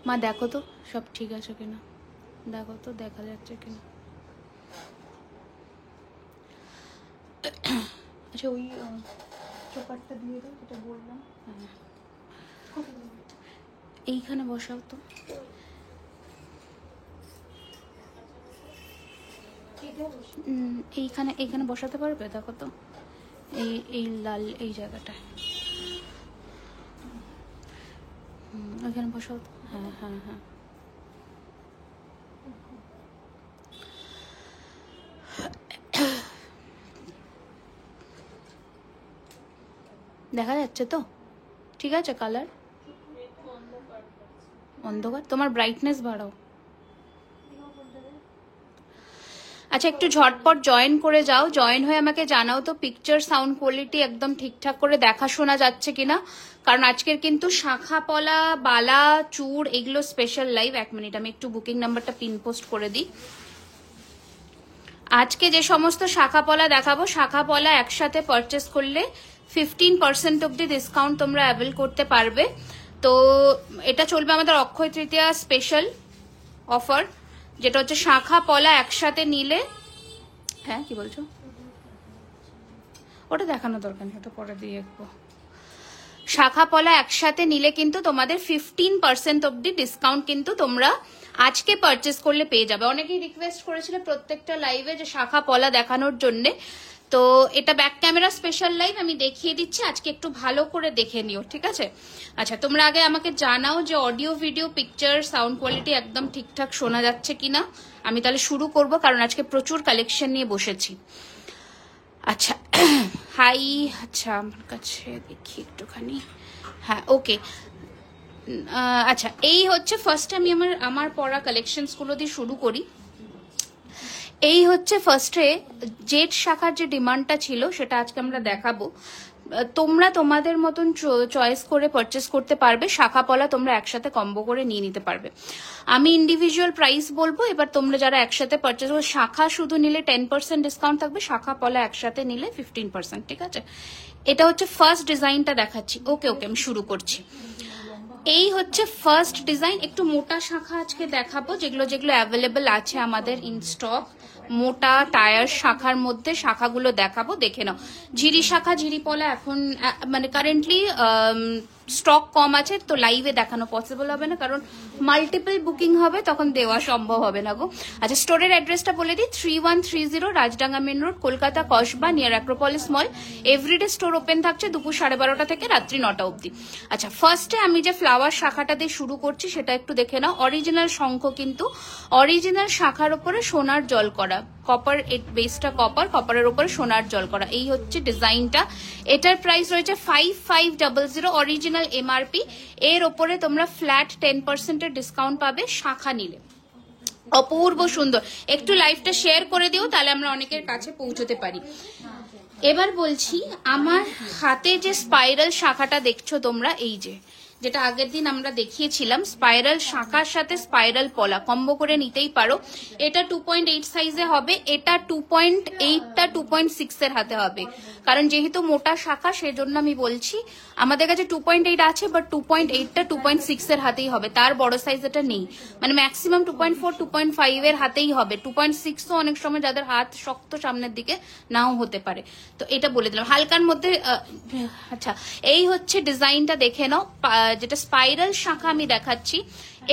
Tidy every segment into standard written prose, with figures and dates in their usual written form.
মা দেখো তো সব ঠিক আছে কিনা, দেখো তো দেখা যাচ্ছে কিনা। আচ্ছা ওই চোপারটা দিয়ে দাও যেটা বললাম। হ্যাঁ এইখানে বসাও তো। এইখানে এইখানে বসাতে পারবে? দেখো তো এই এই লাল এই জায়গাটায়। ওইখানে বসাও তো। হ্যাঁ হ্যাঁ হ্যাঁ দেখা যাচ্ছে তো? ঠিক আছে কালার? অন্ধকার, তোমার ব্রাইটনেস বাড়াও। আচ্ছা একটু ঝটপট জয়েন করে যাও, জয়েন হয়ে আমাকে জানাও তো পিকচার সাউন্ড কোয়ালিটি একদম ঠিকঠাক করে দেখা শোনা যাচ্ছে কিনা, কারণ আজকের কিন্তু শাখা পলা বালা চূড় এগুলো স্পেশাল লাইভ। 1 মিনিট আমি একটু বুকিং নাম্বারটা পিন পোস্ট করে দিই। আজকে যে সমস্ত শাখা পলা দেখাবো, শাখা পলা একসাথে পারচেস করলে 15% অব্দি ডিসকাউন্ট তোমরা অ্যাভেল করতে পারবে। তো এটা চলবে আমাদের অক্ষয় তৃতীয়া স্পেশাল অফার, যেটা হচ্ছে শাখা পলা একসাথে নিলে। হ্যাঁ কি বলছো? ওটা দেখানো দরকার নেই, ওটা পরে দিয়ে দেখবো। শাখা পলা একসাথে নিলে কিন্তু তোমাদের 15% অব্দি ডিসকাউন্ট কিন্তু তোমরা আজকে পারচেস করলে পেয়ে যাবে। অনেকেই রিকোয়েস্ট করেছিল প্রত্যেকটা লাইভে যে শাখা পলা দেখানোর জন্য, তো এটা ব্যাক ক্যামেরা স্পেশাল লাইভ আমি দেখিয়ে দিচ্ছি, আজকে একটু ভালো করে দেখে নিও, ঠিক আছে? আচ্ছা তোমরা আগে আমাকে জানাও যে audio video picture sound quality একদম ঠিকঠাক শোনা যাচ্ছে কিনা। আমি তাহলে শুরু করব, কারণ আজকে প্রচুর কালেকশন নিয়ে বসেছি। আচ্ছা হাই, আচ্ছা আমার কাছে দেখি একটুখানি। হ্যাঁ ওকে। আচ্ছা এই হচ্ছে ফার্স্টে আমি আমার পড়া কালেকশনসগুলো দিয়ে শুরু করি। এই হচ্ছে ফার্স্টে জেড শাখার যে ডিমান্ডটা ছিল সেটা আজকে আমরা দেখাবো। তোমরা তোমাদের মতন চয়েস করে পারচেস করতে পারবে, শাখা পলা তোমরা একসাথে কম্বো করে নিয়ে নিতে পারবে। আমি ইন্ডিভিজুয়াল প্রাইস বলবো, এবার তোমরা যারা একসাথে পারচেস করবে, শাখা শুধু নিলে 10% ডিসকাউন্ট থাকবে, শাখা পলা একসাথে নিলে 15%, ঠিক আছে? এটা হচ্ছে ফার্স্ট ডিজাইনটা দেখাচ্ছি। ওকে ওকে আমি শুরু করছি। এই হচ্ছে ফার্স্ট ডিজাইন, একটু মোটা শাখা আজকে দেখাবো, যেগুলো যেগুলো অ্যাভেলেবল আছে আমাদের ইন স্টক। মোটা টায়ার শাখার মধ্যে শাখাগুলো দেখাবো, দেখে নাও। ঝিরি শাখা ঝিরি পলা এখন মানে কারেন্টলি স্টক কম আছে, তো লাইভে দেখানো পসিবল হবে না, কারণ মাল্টিপল বুকিং হবে, তখন দেওয়া সম্ভব হবে না গো। আচ্ছা স্টোরের অ্যাড্রেসটা বলে দিই, 3130 Rajdanga main road, Kolkata Kasba, near Acropolis mall. Everyday store open থাকছে দুপুর 12:30 থেকে রাত্রি 9টা অবধি। আচ্ছা ফার্স্টে আমি যে ফ্লাওয়ার শাখাটা দিয়ে শুরু করছি সেটা একটু দেখে নাও। অরিজিনাল শঙ্খ, কিন্তু অরিজিনাল শাখার উপরে সোনার জল করা, কপার বেসটা কপার, কপারের উপরে সোনার জল করা। এই হচ্ছে ডিজাইনটা। এটার প্রাইস রয়েছে 5500 অরিজিনাল এমআরপি। এর ওপরে তোমরা ফ্ল্যাট 10% ডিসকাউন্ট পাবে শাখা নিলে। অপূর্ব সুন্দর, একটু লাইভটা শেয়ার করে দিও, তাহলে আমরা অনেকের কাছে পৌঁছতে পারি। এবার বলছি, আমার হাতে যে স্পাইরাল শাখাটা দেখছো তোমরা, এই যে যেটা আগের দিন আমরা দেখিয়েছিলাম, স্পাইরাল শাখার সাথে স্পাইরাল পলা কম্বো করে নিতেই পারো। এটা 2.8 সাইজে হবে, এটা 2.8টা 2.6 এর হাতে হবে, কারণ যেহেতু মোটা শাখা সেজন্য আমি বলছি। আমাদের কাছে 2.8 আছে, বাট 2.8টা 2.6 এর হাতেই হবে, তার বড় সাইজ এটা নেই। মানে ম্যাক্সিমাম 2.4 2.5 এর হাতেই হবে। 2.6ও অনেক সময় যাদের হাত শক্ত সামনের দিকে নাও হতে পারে, তো এটা বলে দিলাম হালকার মধ্যে। আচ্ছা এই হচ্ছে ডিজাইনটা, দেখে নাও। যেটা স্পাইরাল শাখা আমি দেখাচ্ছি,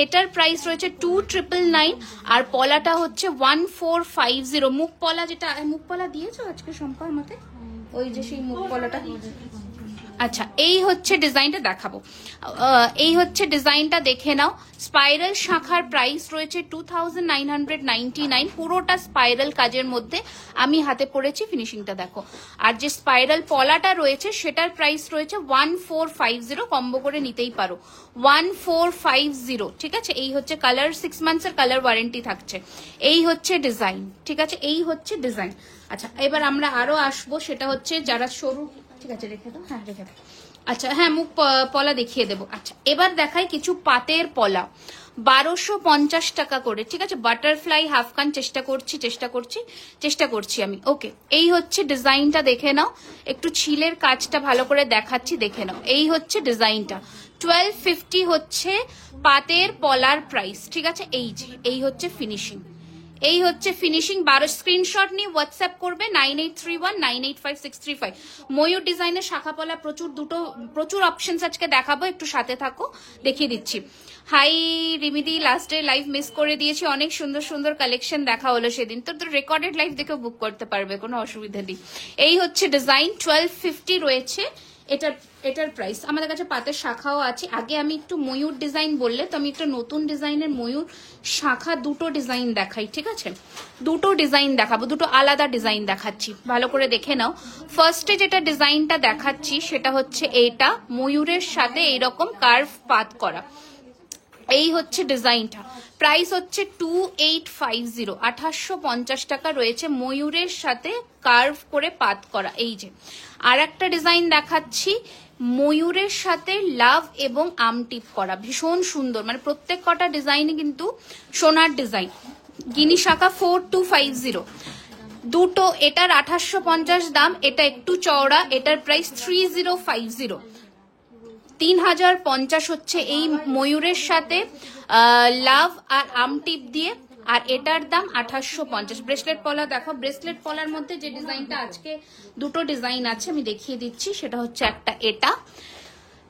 এটার প্রাইস রয়েছে 2999, আর পলাটা হচ্ছে 1450। মুখ পলা, যেটা মুখ পলা দিয়েছো আজকে শম্পা আমাকে, ওই যে সেই মুখ পলাটা। আচ্ছা এই হচ্ছে ডিজাইনটা দেখাবো। এই হচ্ছে ডিজাইনটা, দেখে নাও। স্পাইরাল শাখার প্রাইস রয়েছে 2999, পুরোটা স্পাইরাল কাজের মধ্যে আমি হাতে পড়েছি, ফিনিশিংটা দেখো। আর যে স্পাইরাল পলাটা রয়েছে সেটার প্রাইস রয়েছে 1450, কম্বো করে নিতেই পারো 1450, ঠিক আছে? এই হচ্ছে কালার, 6 মান্থসের কালার ওয়ারেন্টি থাকছে। এই হচ্ছে ডিজাইন, ঠিক আছে? এই হচ্ছে ডিজাইন। আচ্ছা এবার আমরা আরো আসবো, সেটা হচ্ছে যারা সরু, ঠিক আছে রেখে দাও, হ্যাঁ রেখে দাও। আচ্ছা হ্যাঁ, মুখ পলা দেখিয়ে দেবো। আচ্ছা এবার দেখাই কিছু পাতের পলা, 1250 টাকা করে, ঠিক আছে। বাটারফ্লাই হাফকান চেষ্টা করছি আমি। ওকে, এই হচ্ছে ডিজাইনটা, দেখে নাও। একটু ছিলের কাজটা ভালো করে দেখাচ্ছি, দেখে নাও। এই হচ্ছে ডিজাইনটা, 1250 হচ্ছে পাতের পলার প্রাইস, ঠিক আছে। এই হচ্ছে ফিনিশিং, 12 স্ক্রিনশট নিয়ে হোয়াটসঅ্যাপ করবে 9831985635। ময়ূর ডিজাইনের শাখা পলা প্রচুর অপশনস আজকে দেখাবো, একটু সাথে থাকো, দেখিয়ে দিচ্ছি। হাই রিমিদি, লাস্ট ডে লাইভ মিস করে দিয়েছি, অনেক সুন্দর সুন্দর কালেকশন দেখা হলো সেদিন। তো রেকর্ডেড লাইভ দেখে বুক করতে পারবে, কোনো অসুবিধা নেই। এই হচ্ছে ডিজাইন, 1250 রয়েছে এটার প্রাইস। আমাদের কাছে পাতের শাখাও আছে। আগে আমি একটু ময়ূর ডিজাইন বললে তো আমি একটা নতুন ডিজাইনের ময়ূর শাখা দুটো ডিজাইন দেখাই, ঠিক আছে। দুটো ডিজাইন দেখাবো, দুটো আলাদা ডিজাইন দেখাচ্ছি, ভালো করে দেখে নাও। ফার্স্টে যেটা ডিজাইনটা দেখাচ্ছি সেটা হচ্ছে এটা, ময়ূরের সাথে এইরকম কার্ভ পাত করা। এই হচ্ছে ডিজাইনটা, প্রাইস হচ্ছে 2850, 2850 টাকা রয়েছে, ময়ূরের সাথে কার্ভ করে পাত করা। এই যে আর একটা ডিজাইন দেখাচ্ছি, ময়ূরের সাথে লাভ এবং আমটিপ করা, ভীষণ সুন্দর, মানে প্রত্যেক কটা ডিজাইনই কিন্তু সোনার ডিজাইন। গিনি শাখা 4250 দুটো, এটার 2850 দাম, এটা একটু চওড়া, এটার প্রাইস 3050, 3050 হচ্ছে এই ময়ূরের সাথে লাভ আর আমটিপ দিয়ে, আর এটার দাম 2850। ব্রেসলেট পলা দেখো, ব্রেসলেট পলার মধ্যে যে ডিজাইনটা আজকে দুটো ডিজাইন আছে আমি দেখিয়ে দিচ্ছি, সেটা হচ্ছে একটা এটা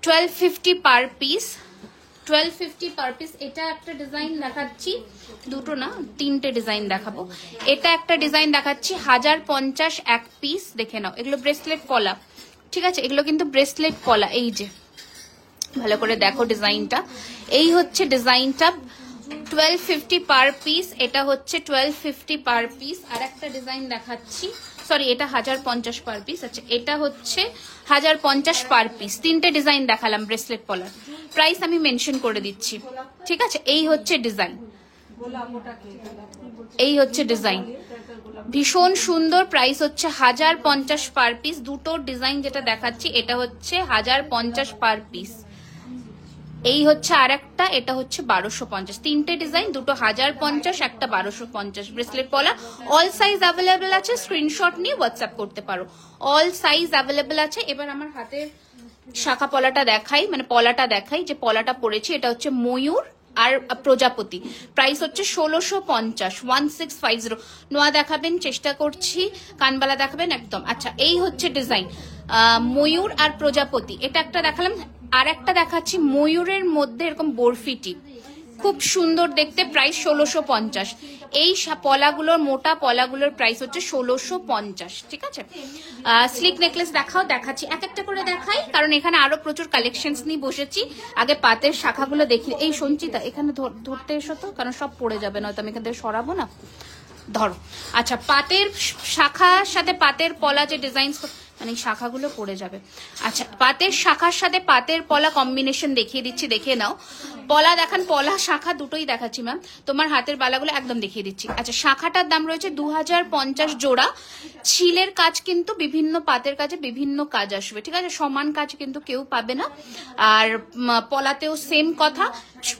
1250 পার পিস, 1250 পার পিস। এটা একটা ডিজাইন দেখাচ্ছি, দুটো না তিনটে ডিজাইন দেখাবো। এটা একটা ডিজাইন দেখাচ্ছি 1050 এক পিস, দেখে নাও। এগুলো ব্রেসলেট পলা, ঠিক আছে, এগুলো কিন্তু ব্রেসলেট পলা। এই যে ভালো করে দেখো ডিজাইনটা, এই হচ্ছে ডিজাইনটা, 1250 পার পিস, এটা হচ্ছে 1250 পার পিস। আর একটা ডিজাইন দেখাচ্ছি, সরি এটা 1050 পার পিস। আচ্ছা এটা হচ্ছে 1050 পার পিস। তিনটে ডিজাইন দেখালাম ব্রেসলেট পলার, প্রাইস আমি মেনশন করে দিচ্ছি, ঠিক আছে। এই হচ্ছে ডিজাইন, এই হচ্ছে ডিজাইন, ভীষণ সুন্দর, প্রাইস হচ্ছে 1050 পার পিস। দুটো ডিজাইন যেটা দেখাচ্ছি এটা হচ্ছে 1050 পার পিস। এই হচ্ছে আর একটা, এটা হচ্ছে 1250। তিনটে ডিজাইন, দুটো 1050, একটা 1250। ব্রেসলেট পলা, অল সাইজ অ্যাভেলেবেল আছে, স্ক্রিনশট নিয়ে হোয়াটসঅ্যাপ করতে পারো, অল সাইজ অ্যাভেলেবেল আছে। এবার আমার হাতের শাখা পলাটা দেখাই, মানে পলাটা দেখাই, যে পলাটা পড়েছি এটা হচ্ছে ময়ূর আর প্রজাপতি, প্রাইস হচ্ছে 1650, 1650। নোয়া দেখাবেন, চেষ্টা করছি, কানবালা দেখাবেন একদম। আচ্ছা এই হচ্ছে ডিজাইন, ময়ূর আর প্রজাপতি, এটা একটা দেখালাম। আর একটা দেখাচ্ছি ময়ূরের মধ্যে এরকম বরফিটি, খুব সুন্দর দেখতে, প্রাইস 1650। এই পলাগুলোর, মোটা পলাগুলোর প্রাইস হচ্ছে 1650, ঠিক আছে। স্লিক নেকলেস দেখাচ্ছি, এক একটা করে দেখাই, কারণ এখানে আরো প্রচুর কালেকশনস নিয়ে বসেছি। আগে পাতের শাখাগুলো দেখি। এই সঞ্চিতা এখানে ধরতে এসো তো, কারণ সব পড়ে যাবে, নয়তো আমি এখান থেকে সরাবো না, ধরো। আচ্ছা পাতের শাখার সাথে পাতের পলা যে ডিজাইন, মানে শাখাগুলো পড়ে যাবে। আচ্ছা পাতের শাখার সাথে পাতের পলা কম্বিনেশন দেখিয়ে দিচ্ছি, দেখে নাও। পলা দেখান, পলা শাখা দুটোই দেখাচ্ছি ম্যাম, তোমার হাতের বালাগুলো একদম দেখিয়ে দিচ্ছি। আচ্ছা শাখাটার দাম রয়েছে 2050 জোড়া। ছিলের কাজ কিন্তু বিভিন্ন পাতের কাজে বিভিন্ন কাজ আসবে, ঠিক আছে, সমান কাজ কিন্তু কেউ পাবে না। আর পলাতেও সেম কথা,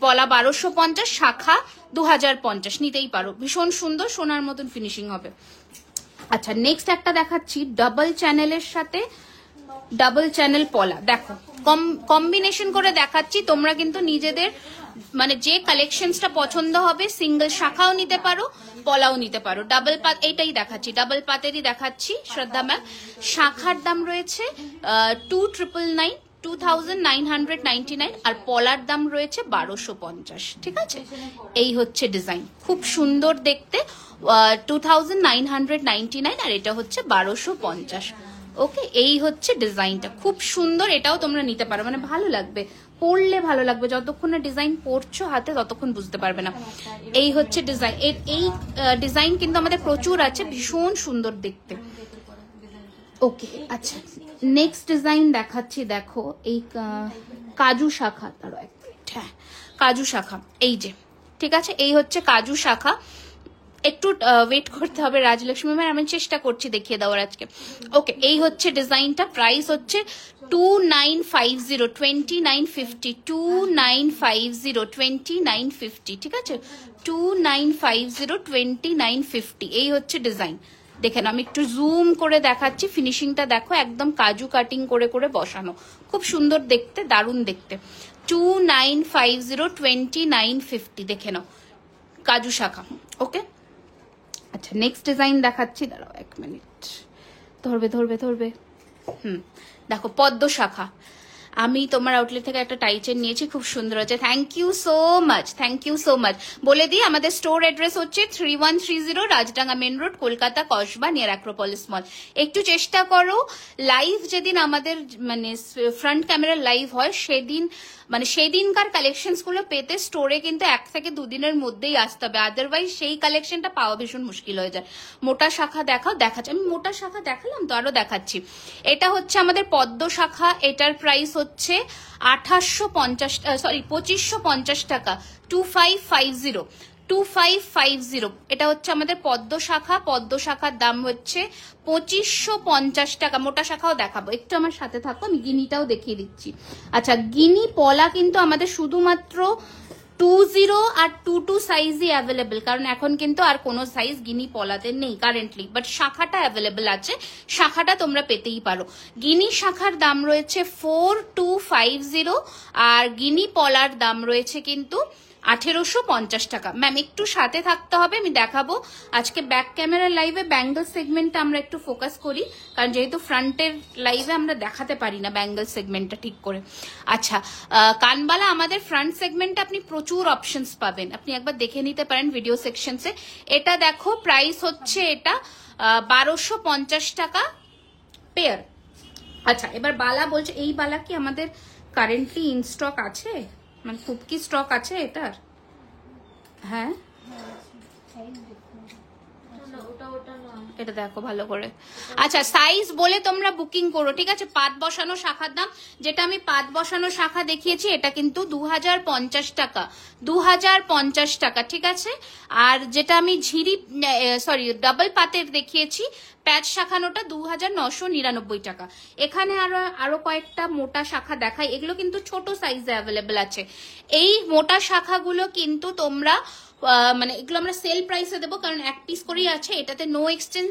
পলা 1250, শাখা 2050, নিতেই পারো, ভীষণ সুন্দর, সোনার মতন ফিনিশিং হবে। আচ্ছা নেক্সট একটা দেখাচ্ছি, ডাবল চ্যানেলের সাথে ডাবল চ্যানেল পলা, দেখো কম্বিনেশন করে দেখাচ্ছি। তোমরা কিন্তু নিজেদের মানে যে কালেকশনসটা পছন্দ হবে, সিঙ্গেল শাখাও নিতে পারো, পলাও নিতে পারো। ডাবল পাত এইটাই দেখাচ্ছি, ডাবল পাতেরই দেখাচ্ছি শ্রদ্ধা ম্যাম। শাখার দাম রয়েছে 2999, 2999, আর পলার দাম রয়েছে 1250, ঠিক আছে। এই হচ্ছে ডিজাইন, খুব সুন্দর দেখতে, 2999, আর এটা হচ্ছে 1250। ওকে এই হচ্ছে ডিজাইনটা, খুব সুন্দর, এটাও তোমরা নিতে পারো, মানে ভালো লাগবে, পরলে ভালো লাগবে, যতক্ষণ না ডিজাইন পরছো হাতে ততক্ষণ বুঝতে পারবে না। এই হচ্ছে ডিজাইন, এই ডিজাইন কিন্তু আমাদের প্রচুর আছে, ভীষণ সুন্দর দেখতে। ওকে আচ্ছা নেক্সট ডিজাইন দেখাচ্ছি, দেখো এই কাজু শাখা, তারও এক মিনিট, হ্যাঁ কাজু শাখা, এই যে ঠিক আছে, এই হচ্ছে কাজু শাখা, একটু ওয়েট করতে হবে রাজলক্ষ্মী ম্যাম, আমি চেষ্টা করছি দেখিয়ে দেওয়ার আজকে। ওকে, এই হচ্ছে ডিজাইনটা, প্রাইস হচ্ছে 2950, 2950, 2950, 2950, ঠিক আছে, 2950, 2950, এই হচ্ছে ডিজাইন। দেখেন আমি একটু জুম করে দেখাচ্ছি, ফিনিশিংটা দেখো, একদম কাজু কাটিং করে করে বসানো, খুব সুন্দর দেখতে, দারুণ দেখতে। 2950, 2950, দেখে নাও কাজু শাখা। ওকে, আচ্ছা নেক্সট ডিজাইন দেখাচ্ছি, দাঁড়াও 1 মিনিট, ধরবে ধরবে ধরবে। দেখো পদ্ম শাখা, আমি তোমার আউটলেট থেকে একটা টাই চেন নিয়েছি, খুব সুন্দর আছে, thank you so much, thank you so much. বলে দিই আমাদের স্টোর অ্যাড্রেস হচ্ছে 3130 Rajdanga main road, Kolkata, Kasba, near Acropolis mall. একটু চেষ্টা করো লাইভ যেদিন আমাদের মানে ফ্রন্ট ক্যামেরার লাইভ হয় সেদিন, মানে সেই দিনকার কালেকশনস গুলো পেতে স্টোরে কিন্তু 1 থেকে 2 দিনের মধ্যেই আসতে হবে, আদারওয়াইজ সেই কালেকশনটা পাওয়া ভীষণ মুশকিল হয়ে যায়। মোটা শাখা দেখাও, দেখাচ্ছি আমি, মোটা শাখা দেখালাম তো, আরো দেখাচ্ছি। এটা হচ্ছে আমাদের পদ্ম শাখা, এটার প্রাইস হচ্ছে 2550 টাকা, 2550, 2550। এটা হচ্ছে আমাদের পদ্ম শাখা, পদ্ম শাখার দাম হচ্ছে 2550 টাকা। মোটা শাখাও দেখাবো, একটু আমার সাথে থাকো, আমি গিনিটাও দেখিয়ে দিচ্ছি। আচ্ছা, গিনি পলা কিন্তু আমাদের শুধুমাত্র 20 আর 22 সাইজই অ্যাভেলেবেল, কারণ এখন কিন্তু আর কোনো সাইজ গিনি পলাতে নেই কারেন্টলি, বাট শাখাটা অ্যাভেলেবেল আছে, শাখাটা তোমরা পেতেই পারো। গিনি শাখার দাম রয়েছে 4250, আর গিনি পলার দাম রয়েছে কিন্তু 1850 টাকা। ম্যাম একটু সাথে থাকতে হবে, আমি দেখাবো। আজকে ব্যাক ক্যামেরার লাইভে ব্যাঙ্গল সেগমেন্টটা আমরা একটু ফোকাস করি, কারণ যেহেতু ফ্রন্টের লাইভে আমরা দেখাতে পারি না ব্যাঙ্গল সেগমেন্টটা ঠিক করে। আচ্ছা, কানবালা আমাদের ফ্রন্ট সেগমেন্টে আপনি প্রচুর অপশনস পাবেন, আপনি একবার দেখে নিতে পারেন ভিডিও সেকশনসে। এটা দেখো প্রাইস হচ্ছে এটা 1250 টাকা পেয়ার। আচ্ছা, এবার বালা বলছে, এই বালা কি আমাদের কারেন্টলি ইন স্টক আছে, মানে খুব কি স্টক আছে এটার? হ্যাঁ, এটা দেখো ভালো করে। আচ্ছা, সাইজ বলে তোমরা বুকিং করো, ঠিক আছে। পাত বসানো শাখার দাম, যেটা আমি পাত বসানো শাখা দেখিয়েছি, এটা কিন্তু 2050 টাকা, 2050 টাকা, ঠিক আছে। আর যেটা আমি ডাবল পাতের দেখিয়েছি প্যাচ শাখানোটা 2999 টাকা। এখানে আরো কয়েকটা মোটা শাখা দেখাই, এগুলো কিন্তু ছোট সাইজে অ্যাভেলেবেল আছে। এই মোটা শাখাগুলো কিন্তু তোমরা মানে এগুলো আমরা সেল প্রাইসে দেবো, কারণ 1 পিস করেই আছে, এটাতে no exchange,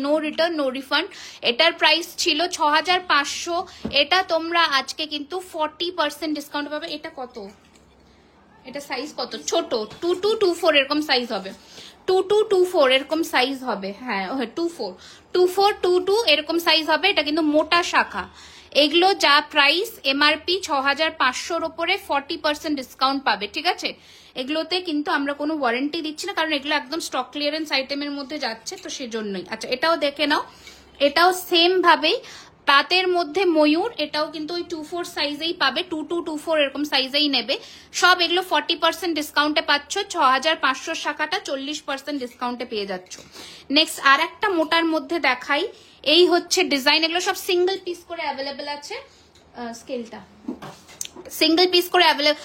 no return, no refund. এটার প্রাইস ছিল 6500, এটা তোমরা আজকে কিন্তু 40% ডিসকাউন্ট পাবে। এটা কত, এটা সাইজ কত, ছোট 2224 এরকম সাইজ হবে, 2224 এরকম সাইজ হবে, হ্যাঁ 2422 এরকম সাইজ হবে। এটা কিন্তু মোটা শাখা, এগুলো যা প্রাইস এমআরপি 6500-র ওপরে 40% ডিসকাউন্ট পাবে, ঠিক আছে। এগুলোতে কিন্তু আমরা কোনো ওয়ারেন্টি দিচ্ছি না, কারণ এগুলো একদম স্টক ক্লিয়ারেন্স আইটেমের মধ্যে যাচ্ছে, তো সেজন্যই। আচ্ছা, এটাও দেখে নাও, এটাও সেম ভাবেই পাতের মধ্যে ময়ূর, এটাও কিন্তু ওই 24 সাইজেই পাবে, 2224 এরকম সাইজেই নেবে সব। এগুলো 40% ডিসকাউন্টে পাচ্ছ, 6500 শাখাটা 40% ডিসকাউন্টে পেয়ে যাচ্ছ। নেক্সট আর একটা মোটার মধ্যে দেখাই, এই হচ্ছে ডিজাইন, এগুলো সব সিঙ্গেল পিস করে অ্যাভেলেবেল আছে, স্কেলটা সিঙ্গেল পিস করে available,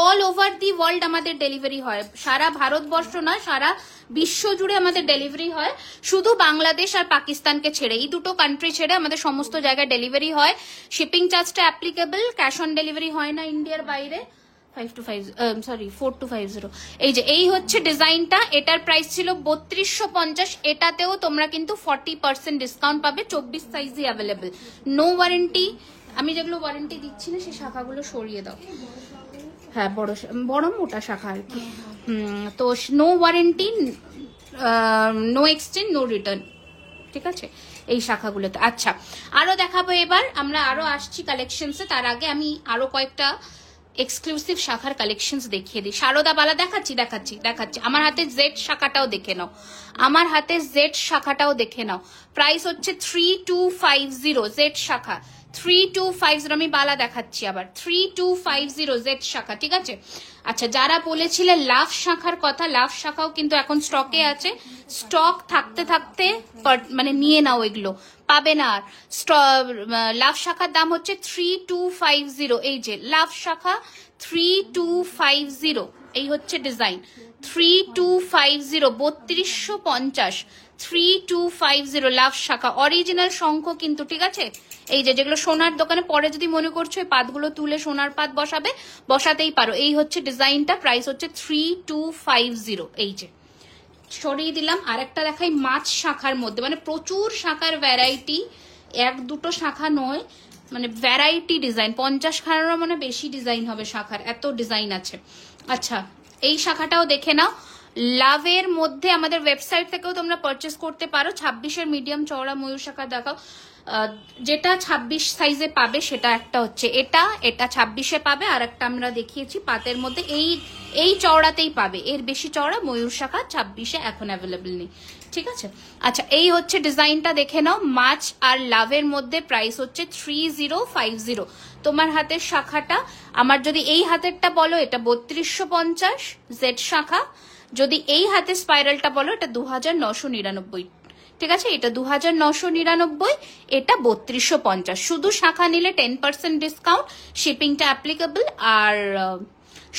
all over the world আমাদের ডেলিভারি হয়, সারা ভারতবর্ষ নয় সারা বিশ্ব জুড়ে আমাদের ডেলিভারি হয়, শুধু বাংলাদেশ আর পাকিস্তানকে ছেড়ে, এই দুটো কান্ট্রি ছেড়ে আমাদের সমস্ত জায়গায় ডেলিভারি হয়। শিপিং চার্জটা অ্যাপ্লিকেবল, ক্যাশ অন ডেলিভারি হয় না ইন্ডিয়ার বাইরে। 4250, এই হচ্ছে ডিজাইনটা, এটার প্রাইস ছিল 3250, এটাতেও তোমরা কিন্তু 40% ডিসকাউন্ট পাবে, 24 সাইজই অ্যাভেলেবল, নো ওয়ারেন্টি। আমি যেগুলো ওয়ারেন্টি দিচ্ছি না সেই শাখাগুলো সরিয়ে দাও, হ্যাঁ বড় মোটা শাখা আর কি। তো no warranty, no exchange, no return, ঠিক আছে এই শাখাগুলোতে। আচ্ছা, আরো দেখাবো, এবার আমরা আরো আসছি কালেকশনসে, তার আগে আমি আরো কয়েকটা এক্সক্লুসিভ শাখার কালেকশনস দেখিয়ে দিই। শারদা বালা দেখাচ্ছি। আমার হাতে জেড শাখাটাও দেখে নাও, আমার হাতে জেড শাখাটাও দেখে নাও। প্রাইস হচ্ছে 3250, জেড শাখা 3250 আমি বালা দেখাচ্ছি আবার 3250 জেড শাখা, ঠিক আছে। আচ্ছা, যারা বলেছিলে লাভ শাখার কথা, লাভ শাখাও কিন্তু এখন স্টকে আছে। স্টক থাকতে থাকতে মানে নিয়ে নাও, এগুলো পাবে না আর। লাভ শাখার দাম হচ্ছে 3250। এই যে লাভ শাখা 3250, এই হচ্ছে ডিজাইন 3250, 3250, 3250 লাভ শাখা অরিজিনাল শঙ্খ কিন্তু, ঠিক আছে। এই যে যেগুলো সোনার দোকানে পরে যদি মনে করছো এই পাতগুলো তুলে সোনার পাত বসাবে, বসাতেই পারো। এই হচ্ছে ডিজাইনটা, প্রাইস হচ্ছে 3250। এই যে সরিয়ে দিলাম। আর একটা দেখাই মাছ শাখার মধ্যে, মানে প্রচুর শাখার ভ্যারাইটি, এক দুটো শাখা নয়, মানে ভ্যারাইটি ডিজাইন 50 খানারও মানে বেশি ডিজাইন হবে শাখার, এত ডিজাইন আছে। আচ্ছা, এই শাখাটাও দেখে নাও। লাভের মধ্যে আমাদের ওয়েবসাইট থেকেও তোমরা পারচেস করতে পারো। 26-এর মিডিয়াম চওড়া ময়ূর শাখা দেখাও, যেটা 26 সাইজে পাবে সেটা একটা হচ্ছে এটা 26-এ পাবে। আর একটা আমরা দেখিয়েছি পাতের মধ্যে, এই চওড়াতেই পাবে, এর বেশি চওড়া ময়ূর শাখা 26-এ এখন অ্যাভেলেবল নেই, ঠিক আছে। আচ্ছা, এই হচ্ছে ডিজাইনটা দেখে নাও। মাছ আর লাভের মধ্যে প্রাইস হচ্ছে 3050। তোমার হাতের শাখাটা, আমার যদি এই হাতেরটা বলো এটা 3250 জেড শাখা, যদি এই হাতের স্পাইরালটা বলো এটা 2999, ঠিক আছে। এটা 2999, এটা 3250। শুধু শাখা নিলে 10% ডিসকাউন্ট, শিপিংটা অ্যাপ্লিকেবল। আর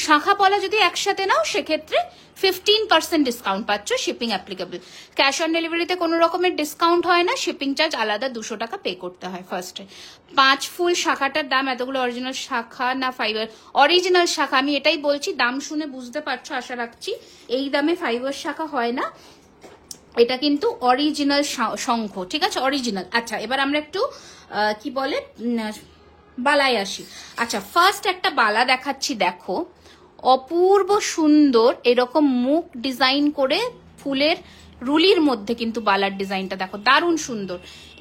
শাখা পলা যদি একসাথে নাও সেক্ষেত্রে 15% ডিসকাউন্ট পাচ্ছ, শিপিং অ্যাপ্লিকেবল। ক্যাশ অন ডেলিভারিতে কোনো রকমের ডিসকাউন্ট হয় না, শিপিং চার্জ আলাদা 200 টাকা পে করতে হয় ফার্স্টে। 5 ফুল শাখাটার দাম, এতগুলো অরিজিনাল শাখা না ফাইবার, অরিজিনাল শাখা, আমি এটাই বলছি, দাম শুনে বুঝতে পারছো আশা রাখছি। এই দামে ফাইবার শাখা হয় না, এটা কিন্তু অরিজিনাল শঙ্খ, ঠিক আছে, অরিজিনাল। আচ্ছা, এবার আমরা একটু কি বলে বালায় আসি। আচ্ছা, ফার্স্ট একটা বালা দেখাচ্ছি, দেখো অপূর্ব সুন্দর, এরকম মুখ ডিজাইন করে ফুলের রুলির মধ্যে কিন্তু বালার ডিজাইনটা দেখো, দারুণ সুন্দর।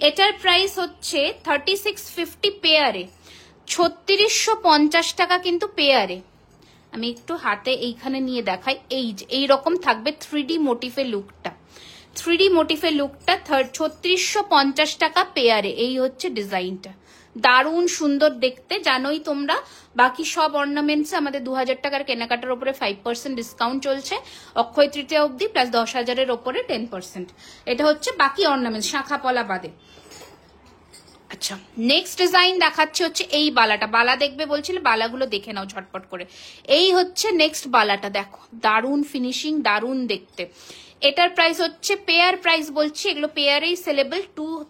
এটার প্রাইস হচ্ছে 3650 পেয়ারে, 3650 টাকা কিন্তু পেয়ারে। আমি একটু হাতে এইখানে নিয়ে দেখাই, এই যে এইরকম থাকবে 3D মোটিফের লুকটা, 3D মোটিফের লুকটা 3650 টাকা পেয়ারে। এই হচ্ছে ডিজাইনটা, দারুণ সুন্দর দেখতে। জানোই তোমরা বাকি সব অর্নামেন্টস আমাদের 2000 টাকার কেনাকাটার উপরে 5% ডিসকাউন্ট চলছে অক্ষয় তৃতীয়া অবধি, প্লাস 10,000-এর ওপরে 10%। এটা হচ্ছে বাকি অর্নামেন্টস, শাখা পলা বাদে। আচ্ছা, নেক্সট ডিজাইন দেখাচ্ছে হচ্ছে এই বালাটা। বালা দেখবে বলছিলে, বালাগুলো দেখে নাও ঝটপট করে। এই হচ্ছে নেক্সট বালাটা, দেখো দারুণ ফিনিশিং, দারুণ দেখতে। এটার প্রাইস হচ্ছে, পেয়ার প্রাইস বলছি, এগুলো পেয়ারেই সেলেবল,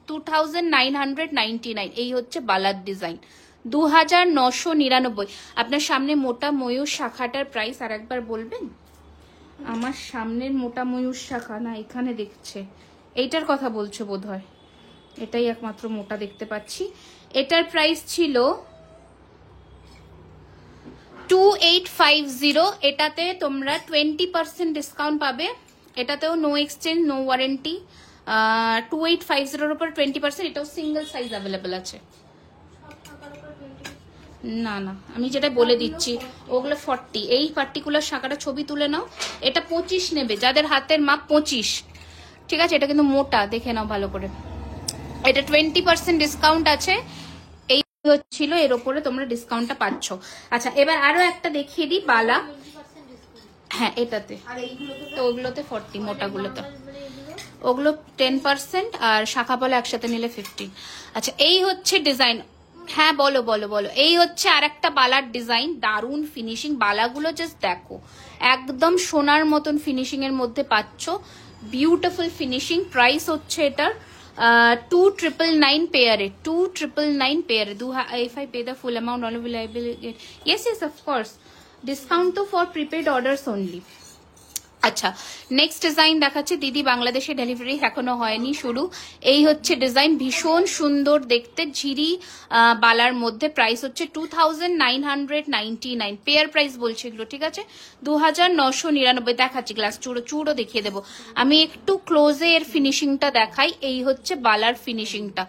2999। এই হচ্ছে বালার ডিজাইন, 2999। আপনার সামনে মোটা ময়ূর শাখাটার প্রাইস আর একবার বলবেন? আমার সামনের মোটা ময়ূর শাখা না, এখানে দেখছে, এইটার কথা বলছো বোধহয়, এটাই একমাত্র মোটা দেখতে পাচ্ছি। এটার প্রাইস ছিল 2850। এটাতে তোমরা 20% ডিসকাউন্ট পাবে, এটাতেও নো এক্সচেঞ্জ, নো ওয়ারেন্টি। 2850-এর উপর 20%, এটাও সিঙ্গেল সাইজ অ্যাভেলেবেল আছে। না না, আমি যেটা বলে দিচ্ছি ওগুলো 40। এই পার্টিকুলার শাখাটা ছবি তুলে নাও, এটা 25 নেবে, যাদের হাতের মাপ 25, ঠিক আছে। এটা কিন্তু মোটা, দেখে নাও ভালো করে। এটা 20% ডিসকাউন্ট আছে, এই হচ্ছিল, এর ওপরে তোমরা ডিসকাউন্টটা পাচ্ছ। আচ্ছা, এবার আরো একটা দেখিয়ে দিই বালা। হ্যাঁ, এটাতে, তো ওগুলোতে 40, মোটাগুলোতে ওগুলো 10%, আর শাখা পলা একসাথে নিলে 15। আচ্ছা, এই হচ্ছে ডিজাইন। হ্যাঁ, বলো বলো বলো। এই হচ্ছে আর একটা বালার ডিজাইন, দারুণ ফিনিশিং, বালাগুলো জাস্ট দেখো, একদম সোনার মতন ফিনিশিং এর মধ্যে পাচ্ছ, বিউটিফুল ফিনিশিং। প্রাইস হচ্ছে এটার 2999 পেয়ারে, 2999 পেয়ারে। If I pay the full amount, only will I be get? Yes, of course. Discount to for prepaid orders only. আচ্ছা, নেক্সট ডিজাইন দেখাচ্ছে দিদি, বাংলাদেশে ডেলিভারি এখনো হয়নি, শুরু। এই হচ্ছে ডিজাইন, ভীষণ সুন্দর দেখতে, ঝিরি বালার মধ্যে। প্রাইস হচ্ছে 2999 পেয়ার প্রাইস বলছে এগুলো, ঠিক আছে। 2999 দেখাচ্ছি, গ্লাস চূড়ো দেখিয়ে দেবো আমি একটু ক্লোজে, এর ফিনিশিংটা দেখাই। এই হচ্ছে বালার ফিনিশিংটা,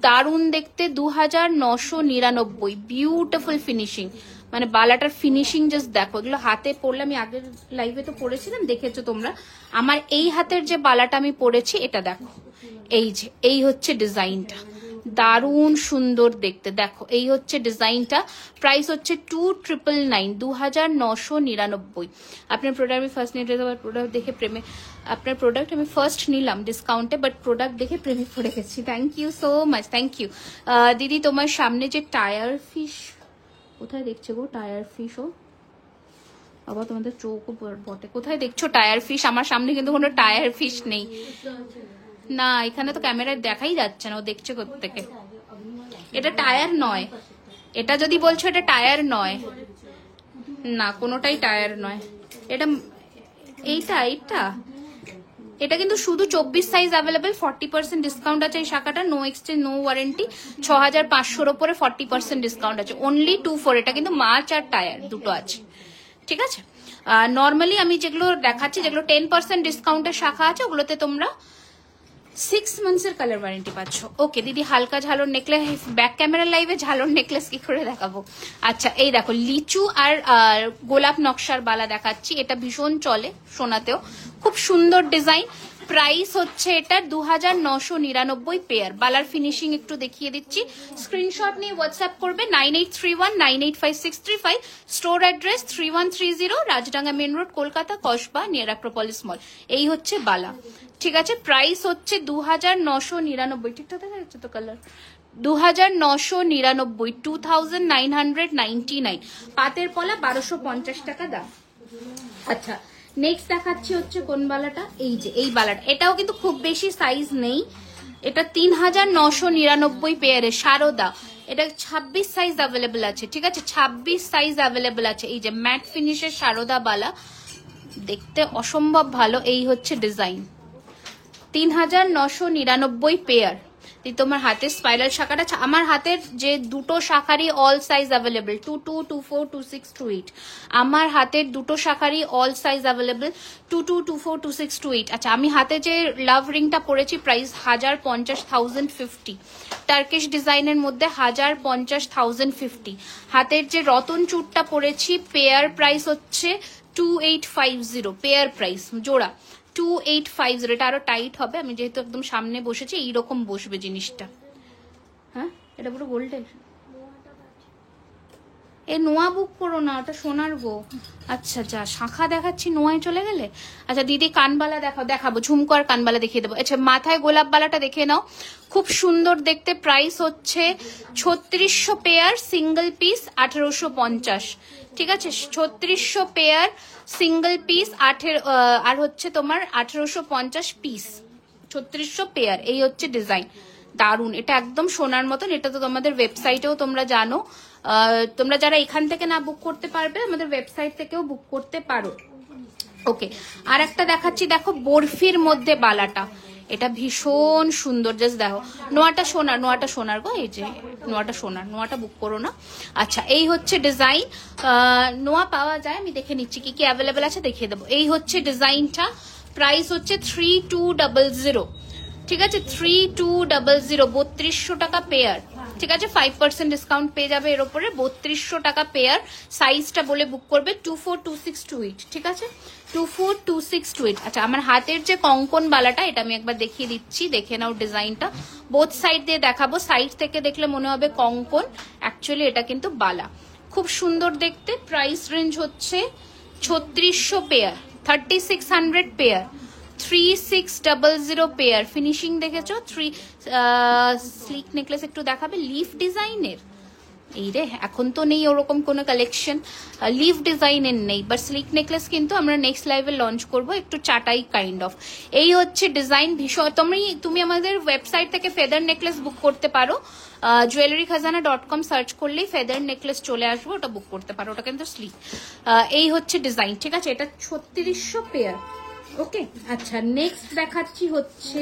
দারুণ দেখতে, 2999, বিউটিফুল ফিনিশিং। মানে বালাটার ফিনিশিং জাস্ট দেখো, এগুলো হাতে পরলে, আমি আগের লাইভে তো পরেছিলাম, দেখেছো তোমরা। আমার এই হাতের যে বালাটা আমি পরেছি, এটা দেখো, এই যে এই হচ্ছে ডিজাইনটা, দারুণ সুন্দর দেখতে। দেখো এই হচ্ছে ডিজাইনটা, প্রাইস হচ্ছে 2999, 2999। আপনার প্রোডাক্ট আমি ফার্স্ট নিয়ে প্রোডাক্ট দেখে প্রেমে, আপনার প্রোডাক্ট আমি ফার্স্ট নিলাম ডিসকাউন্টে, বাট প্রোডাক্ট দেখে প্রেমে পড়ে গেছি। Thank you so much, thank you. দিদি তোমার সামনে যে টায়ার ফিশ, কোথায় দেখছো গো টায়ার ফিশ? ও আবার তোমাদের চোখও বটে, কোথায় দেখছো টায়ার ফিশ? আমার সামনে কিন্তু কোনো টায়ার ফিশ নেই। না এখানে তো ক্যামেরায় দেখাই যাচ্ছে না, ও দেখছে কোত্থেকে। এটা টায়ার নয়, এটা যদি বলছো এটা টায়ার নয়, না কোনোটাই টায়ার নয়। এটা এইটা এটা কিন্তু শুধু 24 সাইজ অ্যাভেলেবেল, 40% ডিসকাউন্ট আছে এই শাখাটা, নো এক্সচেঞ্জ নো ওয়ারেন্টি, 6500-র ওপরে 40% ডিসকাউন্ট আছে, অনলি 24। এটা কিন্তু মাছ আর টায়ার দুটো আছে, ঠিক আছে। নর্মালি আমি যেগুলো দেখাচ্ছি, যেগুলো 10% ডিসকাউন্টের শাখা আছে, ওগুলোতে তোমরা 6 মান্থসের কালার ওয়ারেন্টি পাচ্ছ। ওকে দিদি, হালকা ঝালর নেকলেস, ব্যাক ক্যামেরা লাইভে ঝালর নেকলেস কি করে দেখাবো? আচ্ছা এই দেখো লিচু আর গোলাপ নকশার বালা দেখাচ্ছি, এটা ভীষণ চলে সোনাতেও, খুব সুন্দর ডিজাইন। প্রাইস হচ্ছে এটা 2999 পেয়ার। বালার ফিনিশিং একটু দেখিয়ে দিচ্ছি, স্ক্রিনশট নিয়ে হোয়াটসঅ্যাপ করবে 9831985635। Store address 3130 Rajdanga main road, Kolkata, Kasba, near Acropolis mall. এই হচ্ছে বালা, ঠিক আছে। প্রাইস হচ্ছে 2999, ঠিকঠাক দেখা যাচ্ছে তো কালার? 2999, 2999। পাতের পলা 1250 টাকা দাম। আচ্ছা নেক্সট দেখাচ্ছি হচ্ছে কোন বালাটা, এই যে এই বালাটা, এটাও কিন্তু খুব বেশি সাইজ নেই, এটা 3999 পেয়ারে সারদা। এটা 26 সাইজ অ্যাভেলেবল আছে, ঠিক আছে, 26 সাইজ অ্যাভেলেবল আছে। এই যে ম্যাট ফিনিশের সারদা বালা, দেখতে অসম্ভব ভালো। এই হচ্ছে ডিজাইন, 3999 পেয়ার। তোমার হাতের স্পাইরাল শাখাটা, আমার হাতের যে দুটো শাখারই অল সাইজ অ্যাভেলেবল, 22, 24, 26, 28। আমার হাতের দুটো শাখারই অল সাইজ অ্যাভেলেবল, 22, 24, 26, 28। আচ্ছা আমি হাতে যে লাভ রিংটা পরেছি, প্রাইস 1050, 1050। টার্কিশ ডিজাইনের মধ্যে 1050, 1050। হাতের যে রতন চূড়টা পরেছি, পেয়ার প্রাইস হচ্ছে 2850, পেয়ার প্রাইস জোড়া 2850। এটা আরো টাইট হবে, আমি যেহেতু একদম সামনে বসেছি, এইরকম বসবে জিনিসটা। হ্যাঁ এটা পুরো গোল্ডের। এ নোয়া বুক করো না, ওটা সোনার গো। আচ্ছা যা শাখা দেখাচ্ছি, নোয়ায় চলে গেলে। আচ্ছা দিদি কানবালা দেখাবো, ঝুমকো আর কানবালা দেখিয়ে দেবো। আচ্ছা মাথায় গোলাপ বালাটা দেখে নাও, খুব সুন্দর দেখতে। প্রাইস হচ্ছে 3600 পেয়ার, সিঙ্গেল পিস 1850, ঠিক আছে। 3600 পেয়ার সিঙ্গেল পিস, আর হচ্ছে তোমার 1850 পিস, 3600 পেয়ার। এই হচ্ছে ডিজাইন, দারুন। এটা একদম সোনার মতন। এটা তো তোমাদের ওয়েবসাইটেও তোমরা জানো, তোমরা যারা এখান থেকে না বুক করতে পারবে, আমাদের ওয়েবসাইট থেকেও বুক করতে পারো। ওকে আর একটা দেখাচ্ছি, দেখো বরফির মধ্যে বালাটা, এটা ভীষণ সুন্দর। জাস্ট দেখো, নোয়াটা সোনার গো, এই যে নোয়াটা সোনার, নোয়াটা বুক করো না। আচ্ছা এই হচ্ছে ডিজাইন, নোয়া পাওয়া যায়, আমি দেখে নিচ্ছি কি কি অ্যাভেলেবেল আছে, দেখিয়ে দেবো। এই হচ্ছে ডিজাইনটা, প্রাইস হচ্ছে 3200, ঠিক আছে, 3200, 3200 টাকা পেয়ার, ঠিক আছে। 5% ডিসকাউন্ট পেয়ে যাবে এর উপরে, 3200 টাকা পেয়ার। সাইজটা বলে বুক করবে 242628, ঠিক আছে, 242628। আচ্ছা আমার হাতের যে কঙ্কন বালাটা, এটা আমি একবার দেখিয়ে দিচ্ছি, দেখে নাও ডিজাইনটা। বোথ সাইড দিয়ে দেখাবো, সাইড থেকে দেখলে মনে হবে কঙ্কন, অ্যাকচুয়ালি এটা কিন্তু বালা, খুব সুন্দর দেখতে। প্রাইস রেঞ্জ হচ্ছে 3600 পেয়ার, 3600 পেয়ার, 3600 পেয়ার। ফিনিশিং দেখেছো, স্লিক নেকলেস একটু দেখাবে, লিফ ডিজাইনের। এই রে এখন তো নেই ওরকম কোনো কালেকশন, লিফ ডিজাইনের নেই, বাট স্লিক নেকলেস কিন্তু আমরা নেক্সট লাইভে লঞ্চ করব, একটু চাটাই কাইন্ড অফ। এই হচ্ছে ডিজাইন, ভীষণ। তুমি আমাদের ওয়েবসাইট থেকে ফেদার নেকলেস বুক করতে পারো, jewellerykhazana.com সার্চ করলেই ফেদার নেকলেস চলে আসবে, ওটা বুক করতে পারো, ওটা কিন্তু স্লিক। এই হচ্ছে ডিজাইন, ঠিক আছে। এটা 3600 পেয়ার, ওকে। আচ্ছা নেক্সট দেখাচ্ছি হচ্ছে,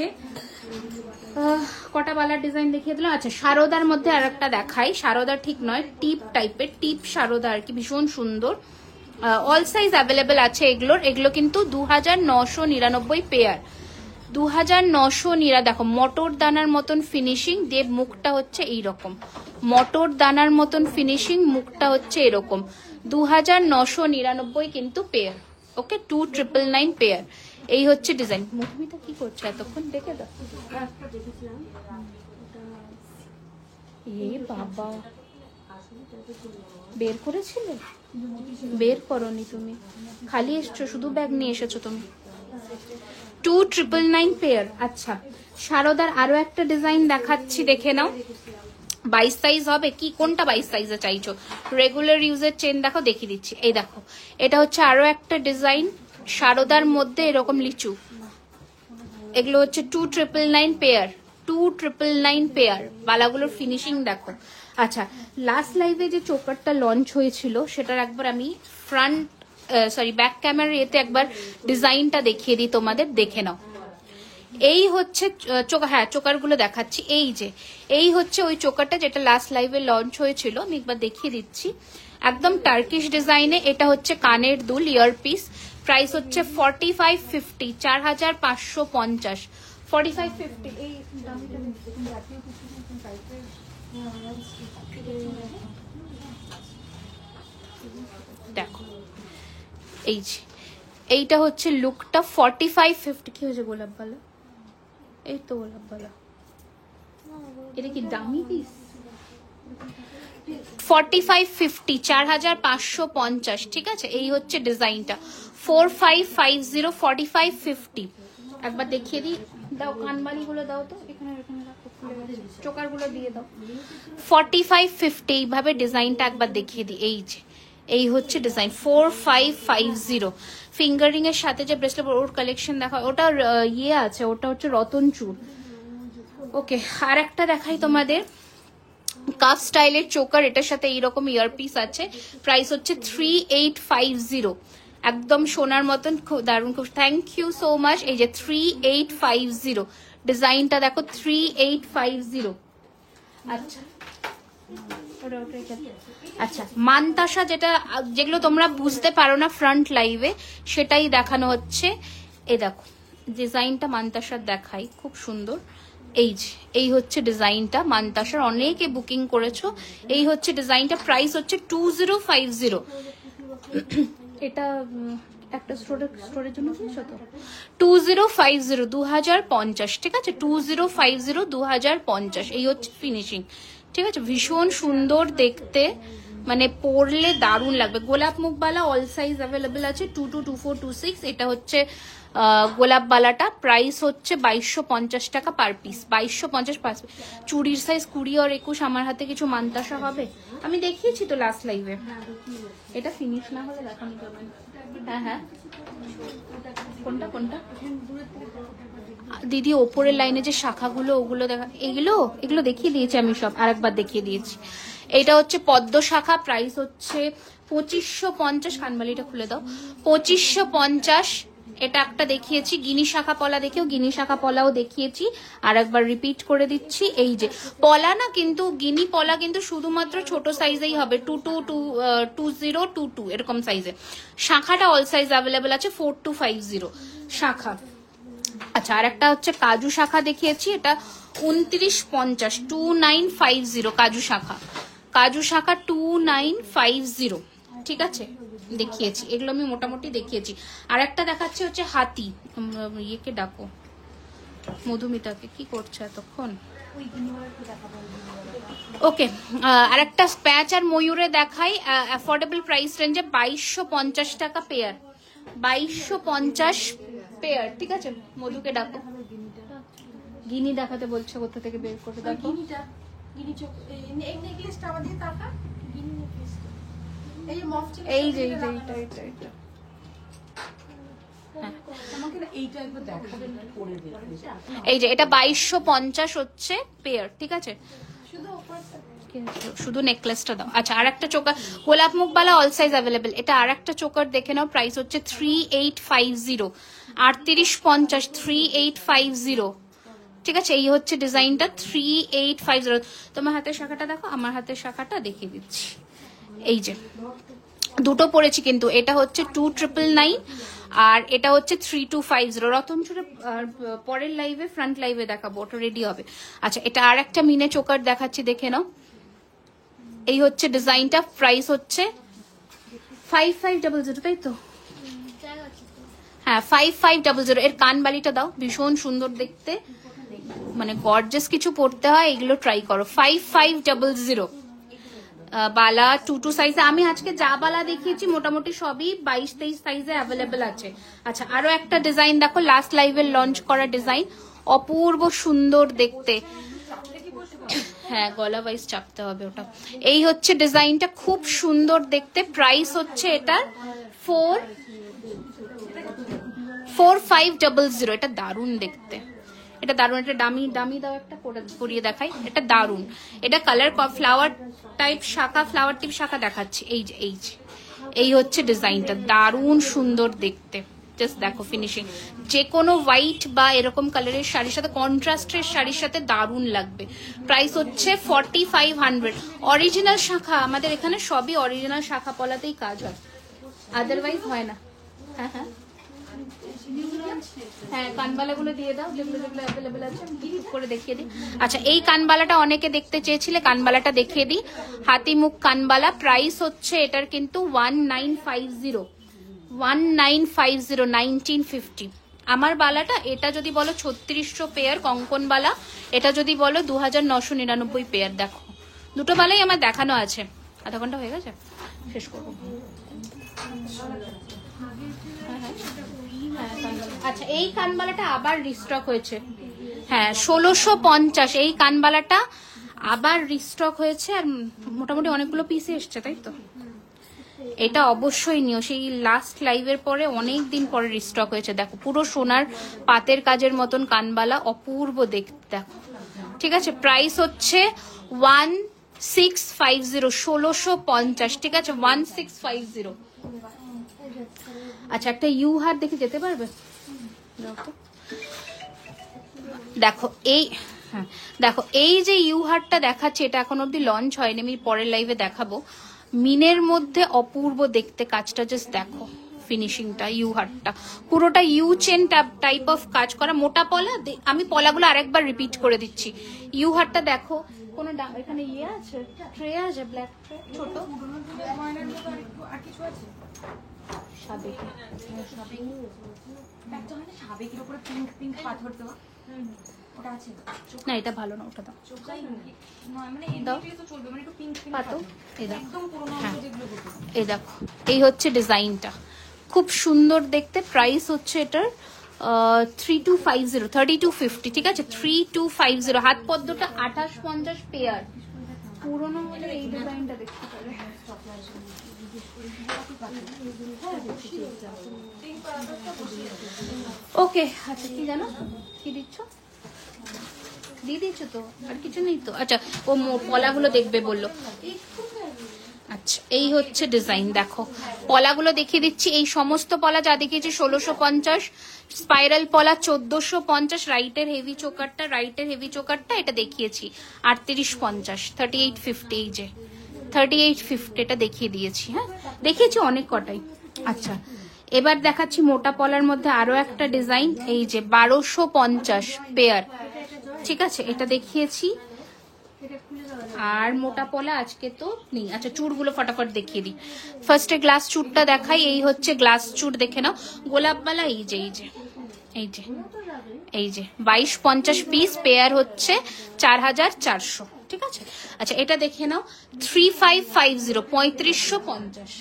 কটা বালার ডিজাইন দেখিয়ে দিলাম। আচ্ছা সারদার মধ্যে আর একটা দেখাই, সারদা ঠিক নয়, টিপ টাইপের, টিপ সারদা আর কি, ভীষণ সুন্দর। অল সাইজ অ্যাভেলেবেল আছে এগুলোর। এগুলো কিন্তু 2999 পেয়ার, 2999। দেখো মটর দানার মতন ফিনিশিং দিয়ে, মুখটা হচ্ছে এইরকম, মটর দানার মতন ফিনিশিং, মুখটা হচ্ছে এরকম। 2999 কিন্তু পেয়ার, ওকে, 2999 পেয়ার। এই হচ্ছে ডিজাইন। মুখমিটা কি করছে এতক্ষণ, দেখে দাও। এ বাবা, বের করেছিলে? বের করনি তুমি, খালি এসছো, শুধু ব্যাগ নিয়ে এসেছো তুমি। 2999 পেয়ার। আচ্ছা, শারদার আরো একটা ডিজাইন দেখাচ্ছি, দেখে নাও। 22 সাইজ হবে কি? কোনটা 22 সাইজে চাইছো? রেগুলার ইউজের চেন দেখো, দেখিয়ে দিচ্ছি। এই দেখো, এটা হচ্ছে আরো একটা ডিজাইন শারদার মধ্যে, এরকম লিচু। এগুলো হচ্ছে 2999 পেয়ার, 2999 পেয়ার। বালাগুলোর ফিনিশিং দেখো। আচ্ছা, লাস্ট লাইভে যে চোকারটা লঞ্চ হয়েছিল সেটার একবার আমি ফ্রন্ট ব্যাক ক্যামেরার এতে একবার ডিজাইনটা দেখিয়ে দিই তোমাদের, দেখে নাও। এই হচ্ছে চোকারগুলো দেখাচ্ছি। এই হচ্ছে ওই চোকারটা যেটা লাস্ট লাইভে লঞ্চ হয়েছিল, আমি একবার দেখিয়ে দিচ্ছি। একদম টার্কিশ ডিজাইনে। এটা হচ্ছে কানের দুল, ইয়ার পিস। প্রাইস হচ্ছে 4550, 4550, 4550। এই দেখো, এইটা হচ্ছে লুকটা 4550। কি হয়েছে গোলাপ বালা? এই তো গোলাপ বালা, এটা কি দামি পিস? 4550, 4550, ঠিক আছে। এই হচ্ছে ডিজাইনটা 4550, 4550। একবার দেখিয়ে দিই, দাও কানবালি গুলো দাও তো, এখানে চোকার গুলো দিয়ে দাও। 4550 এইভাবে ডিজাইনটা একবার দেখিয়ে দিই। এই হচ্ছে ডিজাইন 4550। ফিঙ্গারিং এর সাথে যে ব্রেসলেট, ওর কালেকশন দেখা, ওটা ইয়ে আছে, ওটা হচ্ছে রতনচুর। ওকে, আর একটা দেখাই তোমাদের, কাফ স্টাইলের চোকার, এটার সাথে এইরকম ইয়ারপিস আছে। প্রাইস হচ্ছে 3850, একদম সোনার মতন, খুব দারুণ, খুব। Thank you so much. এই যে 3850 ডিজাইনটা দেখো, 3850। আচ্ছা আচ্ছা, মানতাসা যেগুলো তোমরা বুঝতে পারো না ফ্রন্ট লাইভে, সেটাই দেখানো হচ্ছে। এই দেখো ডিজাইনটা মানতাসার দেখাই, খুব সুন্দর। এই হচ্ছে ডিজাইনটা মানতাসার, অনেকে বুকিং করেছো। এই হচ্ছে ডিজাইনটা, প্রাইস হচ্ছে 2050। এটা একটা স্টোরের জন্য কিনেছো তো? 2050, 2050, ঠিক আছে। 2050, 2050। এই হচ্ছে ফিনিশিং, ঠিক আছে। ভীষণ সুন্দর দেখতে, মানে পরলে দারুণ লাগবে। গোলাপ মুখবালা অল সাইজ অ্যাভেলেবেল আছে, 22, 24, 26। এটা হচ্ছে গোলাপ বালাটা, প্রাইস হচ্ছে 2250 টাকা পার পিস, 2250 পার পিস। চুড়ির সাইজ 20 আর 21। আমার হাতে কিছু মানতাসা হবে, আমি দেখিয়েছি তো লাস্ট লাইভে। এটা ফিনিশ না হলে দেখানো যাবে না। হ্যাঁ, কোনটা কোনটা দিদি? ওপরের লাইনে যে শাখাগুলো, ওগুলো দেখা, এগুলো দেখিয়ে দিয়েছি আমি সব, আরেকবার দেখিয়ে দিয়েছি। এটা হচ্ছে পদ্ম শাখা, প্রাইস হচ্ছে 2550। কানবালিটা খুলে দাও, 2550। এটা একটা দেখিয়েছি। গিনি শাখা পলা দেখেও, গিনি শাখা পলাও দেখিয়েছি, আর একবার রিপিট করে দিচ্ছি। এই যে পলা না, কিন্তু গিনি পলা কিন্তু শুধুমাত্র ছোট সাইজেই হবে, 2022 এরকম সাইজে। শাখাটা অল সাইজ অ্যাভেলেবেল আছে, 4250 শাখা। আচ্ছা, আর একটা হচ্ছে কাজু শাখা দেখিয়েছি, এটা 2950, 2950 কাজু শাখা। কাজু শাখা 2950, ঠিক আছে, দেখিয়েছি। এগুলো আমি মোটামুটি দেখিয়েছি। আর একটা দেখাচ্ছি হচ্ছে হাতি। ইয়েকে ডাকো, মধুমিতাকে, কি করছে এতক্ষণ? ওকে, আর একটা প্যাচ আর ময়ূরে দেখাই, অ্যাফোর্ডেবল প্রাইস রেঞ্জে 2250 টাকা পেয়ার, 2250 পেয়ার, ঠিক আছে। মধুকে ডাকো, গিনি দেখাতে বলছে, কোথা থেকে বের করে দেখো। এই যে এটা 2250 হচ্ছে পেয়ার, ঠিক আছে। শুধু নেকলেসটা দাও। আচ্ছা, আর একটা চোকার গোলাপ মুখবালা অল সাইজ অ্যাভেলেবেল। এটা আর একটা চোকার দেখে নাও, প্রাইস হচ্ছে 3850, 3850, 3850, ঠিক আছে। এই হচ্ছে ডিজাইনটা 3850। তোমার হাতের শাখাটা দেখো, আমার হাতের শাখাটা দেখিয়ে দিচ্ছি। এই যে দুটো পড়েছি, কিন্তু এটা হচ্ছে 2999 আর এটা হচ্ছে 3250। রতনচুরে পরের লাইভে, ফ্রন্ট লাইভে দেখাবো, ওটা রেডি হবে। আচ্ছা, এটা আর একটা মিনে চোকার দেখাচ্ছি, দেখে নাও। এই হচ্ছে ডিজাইনটা, প্রাইস হচ্ছে 5500, তাই তো? হ্যাঁ, 5500। এর কানবালিটা দাও, ভীষণ সুন্দর দেখতে, মানে গর্জাস কিছু পড়তে হয় এগুলো ট্রাই করো। 5500 বালা 22 সাইজে। আমি আজকে যা বালা দেখিয়েছি মোটামুটি সবই 22-23 সাইজে অ্যাভেলেবেল আছে। আচ্ছা আরো একটা ডিজাইন দেখো, লাস্ট লাইভে লঞ্চ করা ডিজাইন, অপূর্ব সুন্দর দেখতে। হ্যাঁ গলা ওয়াইজ চাপতে হবে ওটা। এই হচ্ছে ডিজাইনটা, খুব সুন্দর দেখতে। প্রাইস হচ্ছে এটার 4500। এটা দারুণ দেখতে, এটা দারুণ। এটা দামি দামি দাও একটা করিয়ে দেখাই, এটা দারুণ। এটা কালার ফ্লাওয়ার টাইপ শাখা, ফ্লাওয়ার টাইপ শাখা দেখাচ্ছি। এই হচ্ছে ডিজাইনটা, দারুণ সুন্দর দেখতে। জাস্ট দেখো ফিনিশিং, যে কোনো হোয়াইট বা এরকম কালারের শাড়ির সাথে, কন্ট্রাস্টের শাড়ির সাথে দারুণ লাগবে। প্রাইস হচ্ছে 4500। অরিজিনাল শাখা, আমাদের এখানে সবই অরিজিনাল শাখা পলাতেই কাজ হয়, আদারওয়াইজ হয় না। হ্যাঁ হ্যাঁ হ্যাঁ, কানবালাগুলো দিয়ে দাও যেগুলো যেগুলো অ্যাভেলেবেল আছে, আমি ঠিক করে দেখিয়ে দিই। আচ্ছা এই কানবালাটা অনেকে দেখতে চেয়েছিলে, কানবালাটা দেখিয়ে দিই। হাতিমুখ কানবালা, প্রাইস হচ্ছে এটার কিন্তু 1950, 1950। আমার বালাটা, এটা যদি বলো 3600 পেয়ার কঙ্কন বালা, এটা যদি বলো 2999 পেয়ার। দেখো দুটো বালাই আমার দেখানো আছে। আধা ঘন্টা হয়ে গেছে, শেষ করবো। আচ্ছা এই কানবালাটা আবার রিস্টক হয়েছে, হ্যাঁ 1650। এই কানবালাটা আবার রিস্টক হয়েছে, আর মোটামুটি অনেকগুলো পিসে এসছে, তাই তো? এটা অবশ্যই নিও, সেই লাস্ট লাইভের পরে অনেক দিন পরে রিস্টক হয়েছে। দেখো পুরো সোনার পাতের কাজের মতন কানবালা, অপূর্ব দেখতে। দেখো ঠিক আছে, প্রাইস হচ্ছে 1650, 1650, ঠিক আছে 1650। আচ্ছা একটা ইউ হার দেখে যেতে পারবে? দেখো দেখো এই যে ইউ হারটা দেখাচ্ছে, এটা এখন অব্দি লঞ্চ হয়নি, আমি পরের লাইভে দেখাবো। মিনের মধ্যে অপূর্ব দেখতে কাজটা, জাস্ট দেখো ফিনিশিংটা। ইউ হারটা পুরোটা ইউ চেন টাইপ অফ কাজ করা, মোটা পলা। আমি পলাগুলো আরেকবার রিপিট করে দিচ্ছি। ইউ হারটা দেখো, কোনো এখানে ইয়ে আছে, ট্রে আছে, ব্ল্যাক ট্রে, ছোট না, এটা ভালো না, ওটা দাও। এই দেখো এই হচ্ছে ডিজাইনটা, খুব সুন্দর দেখতে। প্রাইস হচ্ছে এটার 3250, 3250, ঠিক আছে 3250। হাত পদ্মটা 2850 পেয়ার। পুরোনো হলে এই ডিজাইনটা দেখতে পারে। ওকে আচ্ছা কি জানো, কি দিচ্ছ? দিয়ে দিচ্ছ তো, আর কিছু নেই তো? আচ্ছা ও পলাগুলো দেখবে বললো। আচ্ছা এই হচ্ছে ডিজাইন, দেখো পলাগুলো দেখিয়ে দিচ্ছি। এই সমস্ত পলা যা দেখিয়েছি 1650, স্পাইরাল পলা 1450, রাইটের হেভি চোকারটা এটা দেখিয়েছি 3850, 3850। এই যে 3850 এটা দেখিয়ে দিয়েছি, হ্যাঁ দেখিয়েছি অনেক কটাই। আচ্ছা এবার দেখাচ্ছি মোটা পলার মধ্যে আরো একটা ডিজাইন, এই যে 1250 পেয়ার, ঠিক আছে এটা দেখিয়েছি। আর মোটা পলা আজকে তো নেই। আচ্ছা চুড়গুলো ফটাফট দেখিয়ে দিই। ফার্স্টে গ্লাস চুড়টা দেখাই, এই হচ্ছে গ্লাস চুড়, দেখে নাও। গোলাপবালা এই যে 2250 পিস, পেয়ার হচ্ছে 4400, ঠিক আছে। আচ্ছা এটা দেখে নাও 3550, 3550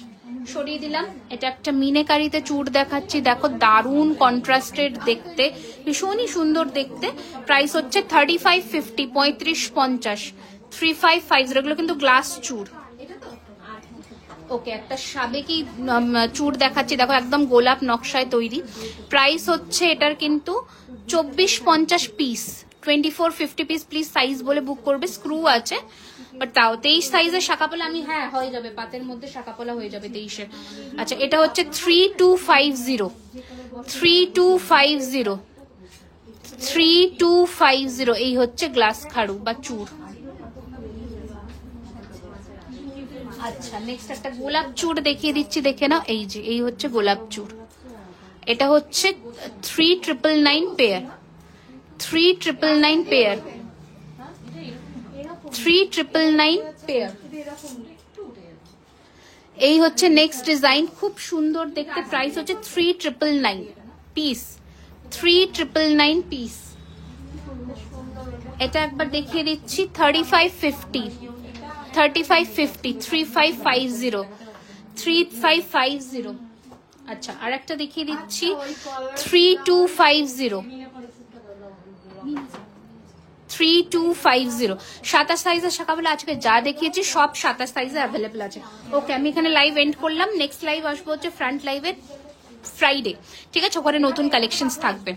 সরিয়ে দিলাম। এটা একটা মিনেকারিতে চুড় দেখাচ্ছি, দেখো দারুণ কন্ট্রাস্টেড দেখতে, ভীষণই সুন্দর দেখতে। প্রাইস হচ্ছে 3550, 3550, 3550। এগুলো কিন্তু গ্লাস চুড়। ওকে একটা সাবেকি চুড় দেখাচ্ছি, দেখো একদম গোলাপ নকশায় তৈরি। প্রাইস হচ্ছে এটার কিন্তু 2450 পিস, 2450 পিস। প্লিজ সাইজ বলে বুক করবে, স্ক্রু আছে বাট তাও 23 সাইজের শাখাপলা আমি, হ্যাঁ হয়ে যাবে, পাতের মধ্যে শাখাপলা হয়ে যাবে 23-এর। আচ্ছা এটা হচ্ছে 3250, 3250, 3250। এই হচ্ছে গ্লাস খাড়ু বা চুড়। আচ্ছা নেক্সট একটা গোলাপ চুড় দেখিয়ে দিচ্ছি, দেখে নাও। এই যে এই হচ্ছে গোলাপ চুড়, এটা হচ্ছে 3999 পেয়ার, 3999 পেয়ার, 3999 পেয়ার। এই হচ্ছে নেক্সট ডিজাইন, খুব সুন্দর দেখতে। প্রাইস হচ্ছে 3999 পিস, 3999 পিস। এটা একবার দেখিয়ে দিচ্ছি 3550, 3550, 3550। আচ্ছা আর একটা দেখিয়ে দিচ্ছি 3250, 3250। 27 সাইজের শাখাগুলো আজকে যা দেখিয়েছি সব 27 সাইজে অ্যাভেলেবল আছে। ওকে আমি এখানে লাইভ এন্ড করলাম, নেক্সট লাইভ আসবো হচ্ছে ফ্রন্ট লাইভে ফ্রাইডে, ঠিক আছে? ওখানে নতুন কালেকশনস থাকবে।